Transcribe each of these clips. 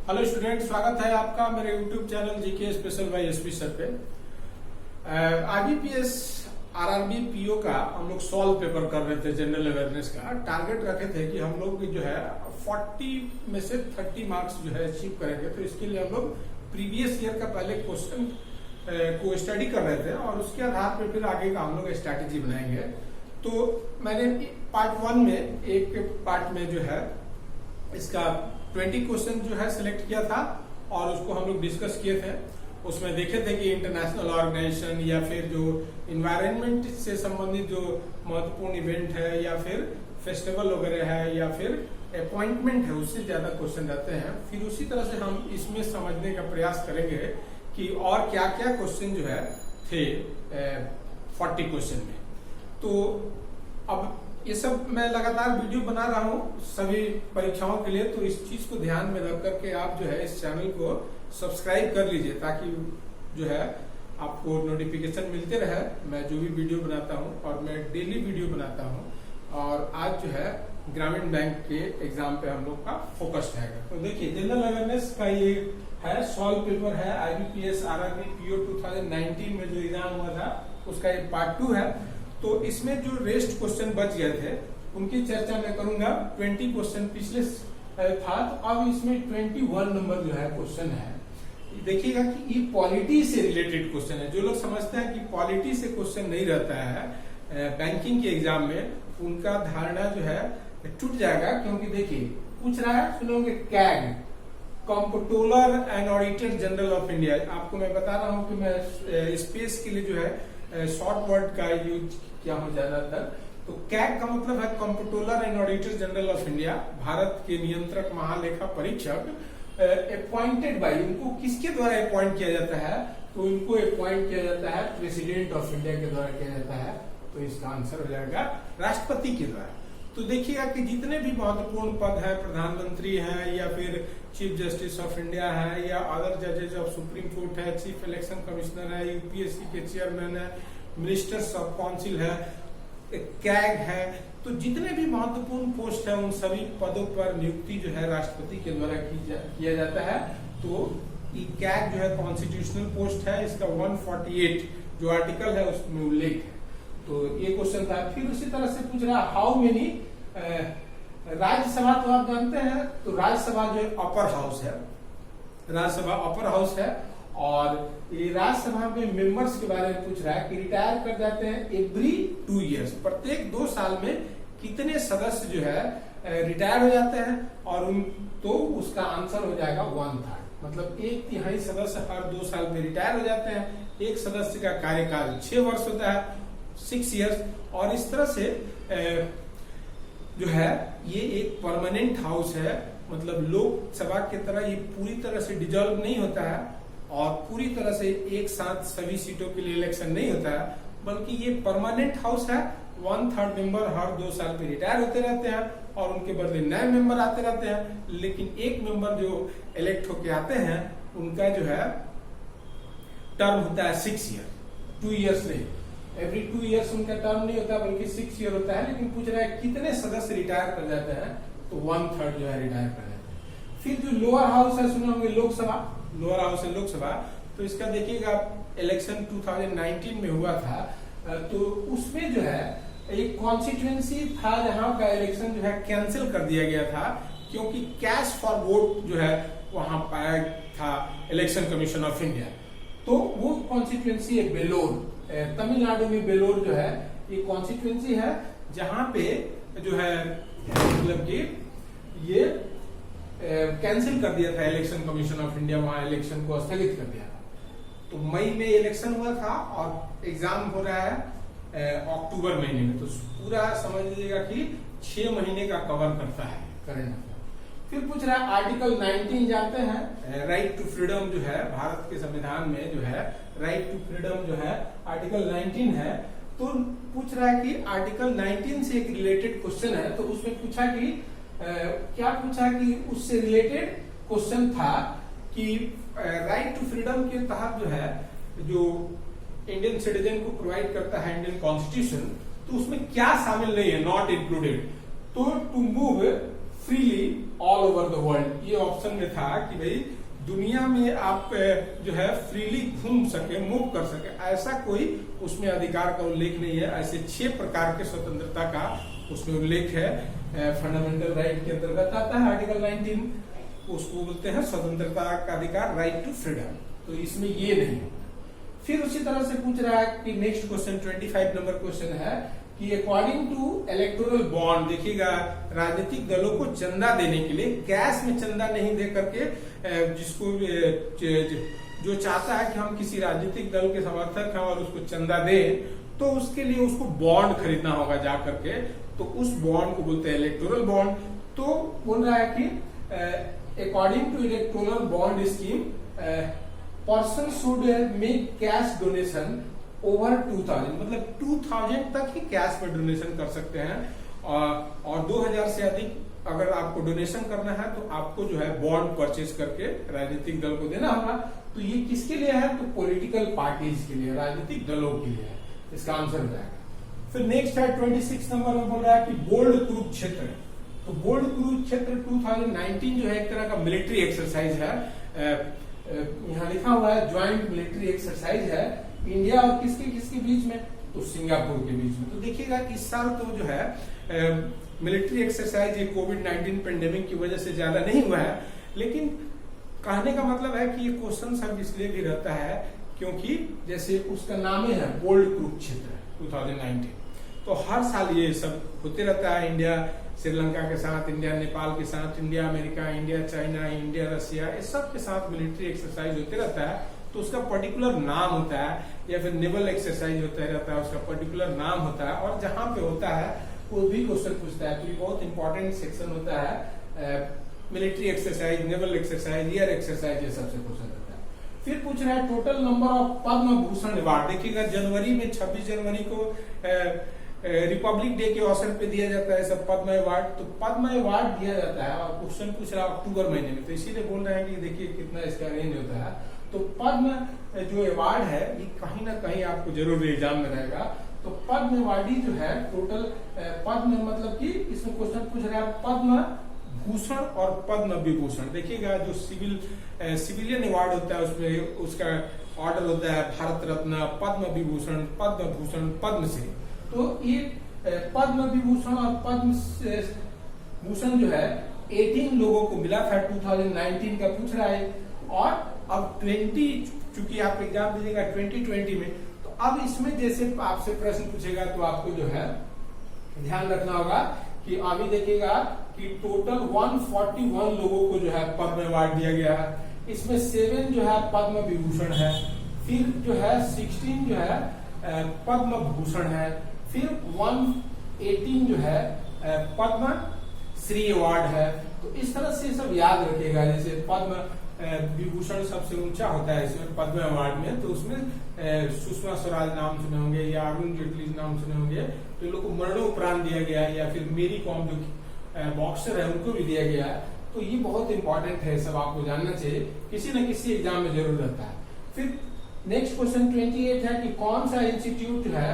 Hello student, स्वागत है आपका मेरे YouTube channel GK special bye SP sir पे। आईबीपीएस आरआरबी पीओ का हम लोग सॉल्व पेपर कर रहे थे। जनरल अवेयरनेस का टारगेट रखे थे कि हम लोग जो है 40 में से 30 मार्क्स जो है अचीव करेंगे। तो इसके लिए हम लोग प्रीवियस ईयर का पहले क्वेश्चन को स्टडी कर रहे थे और उसके आधार पर फिर आगे का हम लोग स्ट्रैटेजी बनाएंगे। तो मैंने पार्ट 1 में एक पार्ट में जो है इसका 20 क्वेश्चन जो है सिलेक्ट किया था और उसको हम लोग डिस्कस किए थे। उसमें देखे थे कि इंटरनेशनल ऑर्गेनाइजेशन या फिर जो इन्वायरमेंट से संबंधित जो महत्वपूर्ण इवेंट है या फिर फेस्टिवल वगैरह है या फिर अपॉइंटमेंट है, उससे ज्यादा क्वेश्चन रहते हैं। फिर उसी तरह से हम इसमें समझने का प्रयास करेंगे कि और क्या क्या क्वेश्चन जो है थे 40 क्वेश्चन में। तो अब ये सब मैं लगातार वीडियो बना रहा हूँ सभी परीक्षाओं के लिए, तो इस चीज को ध्यान में रख करके आप जो है इस चैनल को सब्सक्राइब कर लीजिए ताकि जो है आपको नोटिफिकेशन मिलते रहे मैं जो भी वीडियो बनाता हूँ। और मैं डेली वीडियो बनाता हूँ और आज जो है ग्रामीण बैंक के एग्जाम पे हम लोग का फोकस रहेगा। तो देखिए जनरल अवेयरनेस का ये है सॉल्व पेपर है आईबीपीएस आरआरबी पीओ 2019 में जो एग्जाम हुआ था उसका ये पार्ट 2 है। तो इसमें जो रेस्ट क्वेश्चन बच गए थे उनकी चर्चा मैं करूंगा। 20 क्वेश्चन पिछले था, तो अब इसमें 21 नंबर जो है क्वेश्चन है। देखिएगा कि ये पॉलिटी से रिलेटेड क्वेश्चन है। जो लोग समझते हैं कि पॉलिटी से क्वेश्चन नहीं रहता है बैंकिंग के एग्जाम में, उनका धारणा जो है टूट जाएगा। क्योंकि देखिए पूछ रहा है, सुनोगे CAG controller and auditor general of India. आपको मैं बता रहा हूं कि मैं स्पेस के लिए जो है शॉर्ट वर्ड का यूज किया हूं ज्यादातर। तो कैग का मतलब है controller and auditor general of India, Bharat के नियंत्रक महालेखा परीक्षक। अपॉइंटेड बाय, उनको किसके द्वारा अपॉइंट किया जाता है? तो इनको अपॉइंट किया जाता है प्रेसिडेंट ऑफ इंडिया के द्वारा किया जाता है। तो इसका आंसर हो जाएगा राष्ट्रपति के द्वारा। तो देखिएगा कि जितने भी महत्वपूर्ण पद है, प्रधानमंत्री है या फिर चीफ जस्टिस ऑफ इंडिया है या अदर जजेज ऑफ सुप्रीम कोर्ट है, चीफ इलेक्शन कमिश्नर है, यूपीएससी के चेयरमैन है, मिनिस्टर्स ऑफ काउंसिल है, कैग है, तो जितने भी महत्वपूर्ण पोस्ट है उन सभी पदों पर नियुक्ति जो है राष्ट्रपति के द्वारा किया जाता है। तो ये कैग जो है कॉन्स्टिट्यूशनल पोस्ट है। इसका 148 जो आर्टिकल है उसमें उल्लेख है। तो ये क्वेश्चन था। फिर उसी तरह से पूछ रहा हाउ मेनी राज्यसभा, तो आप जानते हैं तो राज्यसभा जो अपर हाउस है, राज्यसभा अपर हाउस है और ये राज्यसभा में मेंबर्स के बारे में पूछ रहा है कि रिटायर कर जाते हैं एवरी 2 इयर्स, प्रत्येक 2 साल में कितने सदस्य जो है रिटायर हो जाते हैं। और उन तो उसका आंसर हो जाएगा 1/3, मतलब 1/3 सदस्य हर 2 साल में रिटायर हो जाते हैं। एक सदस्य का कार्यकाल 6 वर्ष होता है, 6 इयर्स। और इस तरह से जो है ये एक परमानेंट हाउस है, मतलब लोकसभा की तरह ये पूरी तरह से डिजॉल्व नहीं होता है और पूरी तरह से एक साथ सभी सीटों के लिए इलेक्शन नहीं होता है, बल्कि ये परमानेंट हाउस है। 1/3 मेंबर हर 2 साल पे रिटायर होते रहते हैं और उनके बदले नए मेंबर आते रहते हैं। लेकिन एक मेंबर जो इलेक्ट होके आते हैं उनका जो है टर्म होता है 6 ईयर, 2 इयर्स नहीं, एवरी 2 इयर्स उनका टर्म नहीं होता बल्कि 6 ईयर होता है। लेकिन पूछ रहा है कितने सदस्य रिटायर कर जाते हैं, तो 1/3 जो है रिटायर कर जाते हैं। फिर जो लोअर हाउस है, सुने होंगे लोकसभा, लोअर हाउस है लोकसभा। तो इसका देखिएगा इलेक्शन 2019 में हुआ था, तो उसमें जो है एक कॉन्स्टिट्यूएंसी था जहां का इलेक्शन जो है कैंसिल कर दिया गया था क्योंकि कैश फॉर वोट जो है वहां पाया था इलेक्शन कमीशन ऑफ इंडिया। तो वो कॉन्स्टिट्यूएंसी है बेलोर, तमिलनाडु में बेलोर जो है ये कॉन्स्टिट्यूएंसी है जहां पे जो है मतलब कि ये कैंसिल कर दिया था इलेक्शन कमीशन ऑफ इंडिया, वहां इलेक्शन को स्थगित कर दिया था। तो मई में इलेक्शन हुआ था और एग्जाम हो रहा है अक्टूबर महीने में। तो पूरा समझ लीजिएगा कि 6 महीने का कवर करता है करंट अफेयर। फिर पूछ रहा है आर्टिकल 19 जानते हैं, राइट टू फ्रीडम जो है भारत के संविधान में जो है राइट टू फ्रीडम जो है आर्टिकल 19 है। तो पूछ रहा है कि आर्टिकल 19 से एक रिलेटेड क्वेश्चन है। तो उसमें पूछा कि क्या पूछा कि उससे रिलेटेड क्वेश्चन था कि राइट टू फ्रीडम के तहत जो है जो इंडियन सिटीजन को प्रोवाइड करता है इंडियन कॉन्स्टिट्यूशन, तो उसमें क्या शामिल नहीं है, नॉट इंक्लूडेड। तो to move freely all over the world. ये ऑप्शन में था कि भाई दुनिया में आप जो है फ्रीली घूम सके, मूव कर सके, ऐसा कोई उसमें अधिकार का उल्लेख नहीं है। ऐसे 6 प्रकार के स्वतंत्रता का उसमें उल्लेख है। फंडामेंटल राइट के अंतर्गत आता है आर्टिकल 19, उसको बोलते हैं स्वतंत्रता का अधिकार, राइट टू फ्रीडम। तो इसमें ये नहीं। फिर उसी तरह से पूछ रहा है कि नेक्स्ट क्वेश्चन 25 नंबर क्वेश्चन है कि अकॉर्डिंग टू इलेक्टोरल बॉन्ड, देखिएगा राजनीतिक दलों को चंदा देने के लिए कैश में चंदा नहीं दे करके, जिसको जो चाहता है कि हम किसी राजनीतिक दल के समर्थक हैं और उसको चंदा दें, तो उसके लिए उसको बॉन्ड खरीदना होगा जा करके, तो उस बॉन्ड को बोलते हैं इलेक्टोरल बॉन्ड। तो बोल रहा है कि according to electoral bond scheme person should make cash donation over 2000, मतलब 2000 तक ही कैश में डोनेशन कर सकते हैं, और 2000 से अधिक अगर आपको डोनेशन करना है तो आपको जो है बॉन्ड परचेज करके राजनीतिक दल को देना होगा। तो ये किसके लिए है? तो पॉलिटिकल पार्टीज के लिए, राजनीतिक दलों के लिए है। इसका आंसर हो जाएगा। फिर नेक्स्ट है 26 नंबर में बोल रहा है कि बोल्ड कुरुक्षेत्र। तो बोल्ड कुरुक्षेत्र 2019 जो है एक तरह का मिलिट्री एक्सरसाइज है। यहाँ लिखा हुआ है ज्वाइंट मिलिट्री एक्सरसाइज है इंडिया और किसके किसके बीच में? तो सिंगापुर के बीच में। तो देखिएगा इस साल तो जो है मिलिट्री एक्सरसाइज ये कोविड-19 पेंडेमिक की वजह से ज्यादा नहीं हुआ है, लेकिन कहने का मतलब है कि ये क्वेश्चन सब इसलिए भी रहता है क्योंकि जैसे उसका नाम ही है बोल्ड कुरुक्षेत्र 2019, तो हर साल ये सब होते रहता है। इंडिया श्रीलंका के साथ, इंडिया नेपाल के साथ, India America, India China, India Russia, इस सब के साथ मिलिट्री एक्सरसाइज होते रहता है। तो उसका पर्टिकुलर नाम होता है, या फिर नेवल एक्सरसाइज होता रहता है, उसका पर्टिकुलर नाम होता है, और जहां पे होता है कोई भी क्वेश्चन पूछता है। तो ये बहुत इंपॉर्टेंट सेक्शन होता है, military exercise, naval exercise, air exercise, ये सबसे क्वेश्चन होता है। फिर पूछ रहा है total number of Padma Bhushan award. देखिएगा जनवरी में 26 जनवरी को रिपब्लिक डे के अवसर पे दिया जाता है सब पद्म अवार्ड। तो पद्म अवार्ड दिया जाता है और क्वेश्चन पूछ रहा है अक्टूबर महीने में, तो इसीलिए बोल रहे हैं कि देखिए कितना इसका रेंज होता है। तो पद्म जो अवार्ड है ये कहीं ना कहीं आपको जरूर एग्जाम में रहेगा। तो पद्म अवार्डी जो है टोटल पद्म मतलब कि इसमें क्वेश्चन पूछ रहा है पद्म भूषण और पद्म विभूषण। देखिएगा जो सिविलियन अवार्ड होता है उसमें उसका ऑर्डर होता है भारत रत्न, पद्म विभूषण, पद्म भूषण, पद्मश्री। तो ये पद्म विभूषण और पद्म भूषण जो है 18 लोगों को मिला था 2019 का पूछ रहा है, और अब 20 चूंकि आप एग्जाम दीजिएगा 2020 में, तो अब इसमें जैसे आपसे प्रश्न पूछेगा तो आपको जो है ध्यान रखना होगा कि अभी देखिएगा कि टोटल 141 लोगों को जो है पद्म अवार्ड दिया गया है। इसमें 7 जो है पद्म विभूषण है, फिर जो है 16 जो है पद्म भूषण है, फिर 118 जो है पद्म श्री अवार्ड है। तो इस तरह से सब याद रखिएगा। जैसे पद्म विभूषण सबसे ऊंचा होता है इसमें पद्म अवार्ड में, तो उसमें सुषमा स्वराज नाम सुने होंगे या अरुण जेटली नाम सुने होंगे, तो इन लोग को मरणोपरांत दिया गया है, या फिर मेरी कॉम जो बॉक्सर है उनको भी दिया गया है। तो ये बहुत इंपॉर्टेंट है, सब आपको जानना चाहिए, किसी न किसी एग्जाम में जरूर रहता है। फिर नेक्स्ट क्वेश्चन 28 है कि कौन सा इंस्टीट्यूट है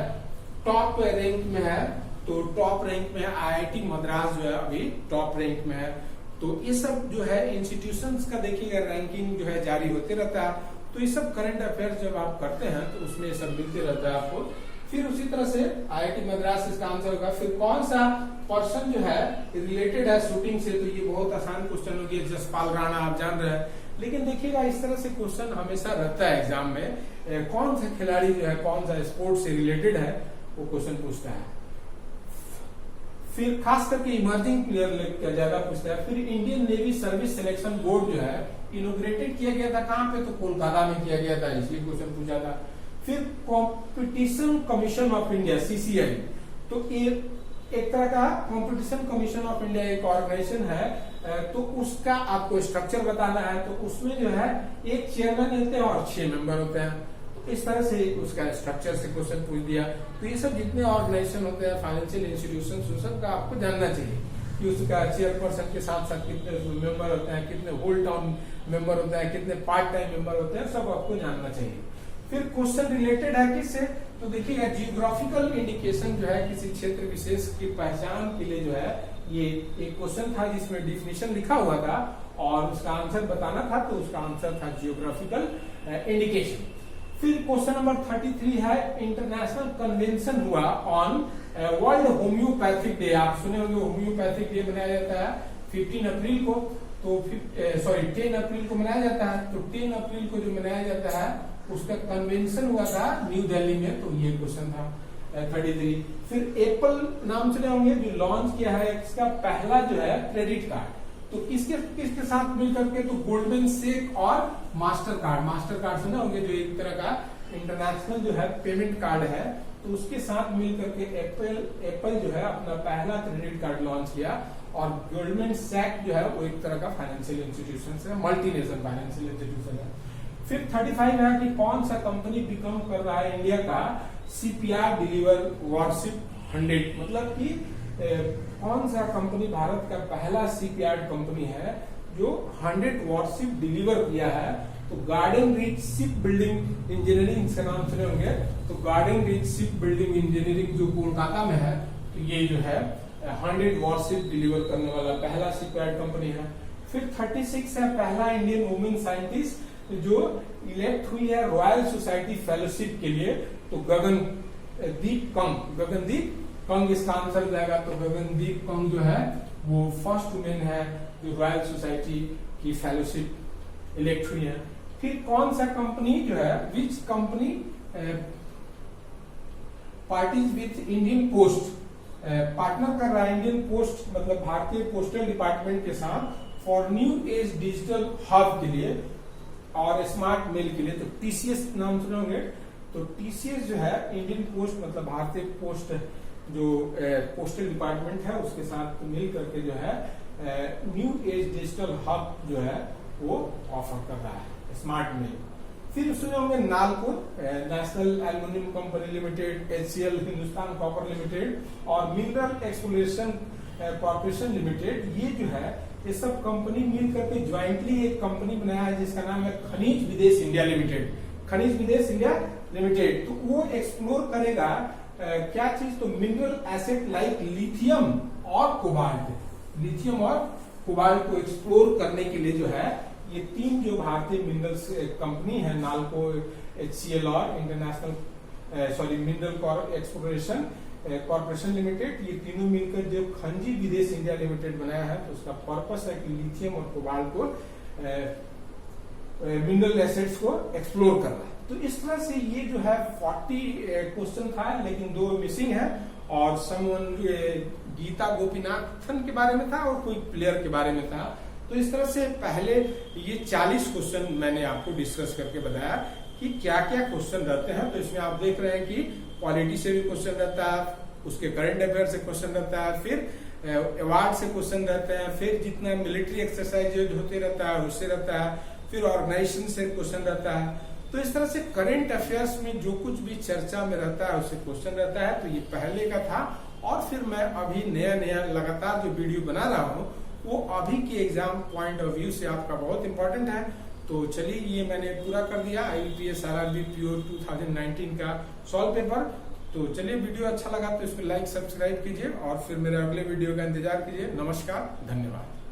टॉप रैंक में है? तो टॉप रैंक में IIT मद्रास जो है अभी टॉप रैंक में है। तो ये सब जो है इंस्टीट्यूशंस का देखिएगा रैंकिंग जो है जारी होते रहता है। तो ये सब करंट अफेयर्स जब आप करते हैं तो उसमें ये सब मिलते रहता है आपको। फिर उसी तरह से IIT मद्रास इसका आंसर होगा। फिर कौन सा पर्सन जो है रिलेटेड है शूटिंग से? तो ये बहुत आसान क्वेश्चन हो गया, जसपाल राणा आप जान रहे हैं। लेकिन देखिएगा इस तरह से क्वेश्चन हमेशा रहता है एग्जाम में, कौन सा खिलाड़ी जो है कौन सा स्पोर्ट से रिलेटेड है वो क्वेश्चन पूछता है। फिर खास करके इमर्जिंग प्लेयर ज्यादा पूछता है। फिर Indian navy service selection board जो है इनोग्रेटेड किया गया था कहाँ पे? तो कोलकाता में किया गया था, इसलिए क्वेश्चन पूछा था। फिर competition commission of India CCI, तो ये एक तरह का कंपटीशन कमीशन ऑफ इंडिया एक ऑर्गेनाइजेशन है, तो उसका आपको स्ट्रक्चर बताना है। तो उसमें जो है एक चेयरमैन होते हैं और 6 मेंबर होते हैं। तो इस तरह से उसका स्ट्रक्चर से क्वेश्चन पूछ दिया। तो ये सब जितने ऑर्गेनाइजेशन होते हैं फाइनेंशियल इंस्टीट्यूशन, उन सब का आपको जानना चाहिए कि उसका चेयरपर्सन के साथ साथ कितने मेंबर होते हैं, कितने होल टाउन मेंबर होते हैं, कितने पार्ट टाइम मेंबर होते हैं, सब आपको जानना चाहिए। फिर क्वेश्चन रिलेटेड है किससे? तो देखिएगा जियोग्राफिकल इंडिकेशन जो है किसी क्षेत्र विशेष की पहचान के लिए जो है ये एक क्वेश्चन था जिसमें डिफिनेशन लिखा हुआ था और उसका आंसर बताना था, तो उसका आंसर था जियोग्राफिकल इंडिकेशन। फिर क्वेश्चन नंबर 33 है, इंटरनेशनल कन्वेंशन हुआ ऑन वर्ल्ड होम्योपैथिक डे। आप सुने होंगे होम्योपैथिक डे मनाया जाता है 15 अप्रैल को, तो 10 अप्रैल को मनाया जाता है। तो 10 अप्रैल को जो मनाया जाता है उसका कन्वेंशन हुआ था न्यू दिल्ली में, तो ये क्वेश्चन था 33। फिर एप्पल नाम सुने होंगे जो लॉन्च किया है इसका पहला जो है क्रेडिट कार्ड, तो किसके साथ मिलकर के, तो गोल्डमैन सेक और मास्टर कार्ड सुने होंगे जो एक तरह का इंटरनेशनल जो है पेमेंट कार्ड है, तो उसके साथ मिलकर के एप्पल जो है अपना पहला क्रेडिट कार्ड लॉन्च किया। और गोल्डमैन सैक जो है वो एक तरह का फाइनेंशियल इंस्टीट्यूशन है, मल्टीनेशनल फाइनेंशियल इंस्टीट्यूशन है। फिर 35 है कि कौन सा कंपनी बिकम कर रहा है इंडिया का सीपीआर डिलीवर वार्षिक 100, मतलब कि कौन सा कंपनी भारत का पहला सीपीआर कंपनी है जो 100 वार्षिप डिलीवर किया है। तो garden reach ship building engineering से नाम सुने होंगे, तो garden reach ship building engineering जो कोलकाता में है, तो ये जो है 100 वार्षिप डिलीवर करने वाला पहला सीपीआर कंपनी है। फिर 36 है, पहला इंडियन वुमेन साइंटिस्ट जो इलेक्ट हुई है रॉयल सोसाइटी फेलोशिप के लिए, तो गगनदीप कंग इसका आंसर जाएगा। तो गगनदीप कंग जो है वो फर्स्ट वुमेन है जो रॉयल सोसाइटी की फेलोशिप इलेक्ट हुई है। फिर कौन सा कंपनी जो है, which company parties with Indian post, partner कर रहा है इंडियन पोस्ट मतलब भारतीय पोस्टल डिपार्टमेंट के साथ for new age digital hub के लिए और स्मार्ट मेल के लिए, तो टीसीएस नाम सुने होंगे। तो टीसीएस जो है इंडियन पोस्ट मतलब भारतीय पोस्ट जो पोस्टल डिपार्टमेंट है उसके साथ मिल करके जो है न्यू एज डिजिटल हब जो है वो ऑफर कर रहा है, स्मार्ट मेल। फिर सुने होंगे NALCO, national aluminium company limited, HCL Hindustan copper limited और मिनरल एक्सप्लोरेशन कॉर्पोरेशन लिमिटेड, ये जो है ये सब कंपनी मिल करके ज्वाइंटली एक कंपनी बनाया है जिसका नाम है खनिज विदेश इंडिया लिमिटेड। खनिज विदेश इंडिया लिमिटेड, तो वो एक्सप्लोर करेगा क्या चीज, तो मिनरल एसेट लाइक लिथियम और कोबाल्ट। लिथियम और कोबाल्ट को एक्सप्लोर करने के लिए जो है ये तीन जो भारतीय मिनरल्स कंपनी है, नालको, एचसीएल और international mineral exploration corporation limited, ये तीनों मिलकर जो खनिज विदेश इंडिया लिमिटेड बनाया है, तो उसका पर्पस है कि लिथियम और कोबाल्ट को मिनरल एसेट्स को एक्सप्लोर करना है। तो इस तरह से ये जो है 40 क्वेश्चन था, लेकिन 2 मिसिंग है और समवन गीता गोपीनाथन के बारे में था और कोई प्लेयर के बारे में था। तो इस तरह से पहले ये 40 क्वेश्चन मैंने आपको डिस्कस करके बताया कि क्या क्या क्वेश्चन रहते हैं। तो इसमें आप देख रहे हैं कि पॉलिटी से भी क्वेश्चन रहता है, उसके करंट अफेयर से क्वेश्चन रहता है, फिर अवार्ड से क्वेश्चन रहते हैं, फिर जितना मिलिट्री एक्सरसाइज होते रहता है उससे रहता है, फिर ऑर्गेनाइजेशन से क्वेश्चन रहता है। तो इस तरह से करंट अफेयर्स में जो कुछ भी चर्चा में रहता है उससे क्वेश्चन रहता है। तो ये पहले का था और फिर मैं अभी नया लगातार जो वीडियो बना रहा हूँ वो अभी के एग्जाम पॉइंट ऑफ व्यू से आपका बहुत इंपॉर्टेंट है। तो चलिए ये मैंने पूरा कर दिया IELTS RRB प्योर 2019 का सॉल्व पेपर। तो चलिए वीडियो अच्छा लगा तो इसको लाइक सब्सक्राइब कीजिए और फिर मेरे अगले वीडियो का इंतजार कीजिए। नमस्कार, धन्यवाद।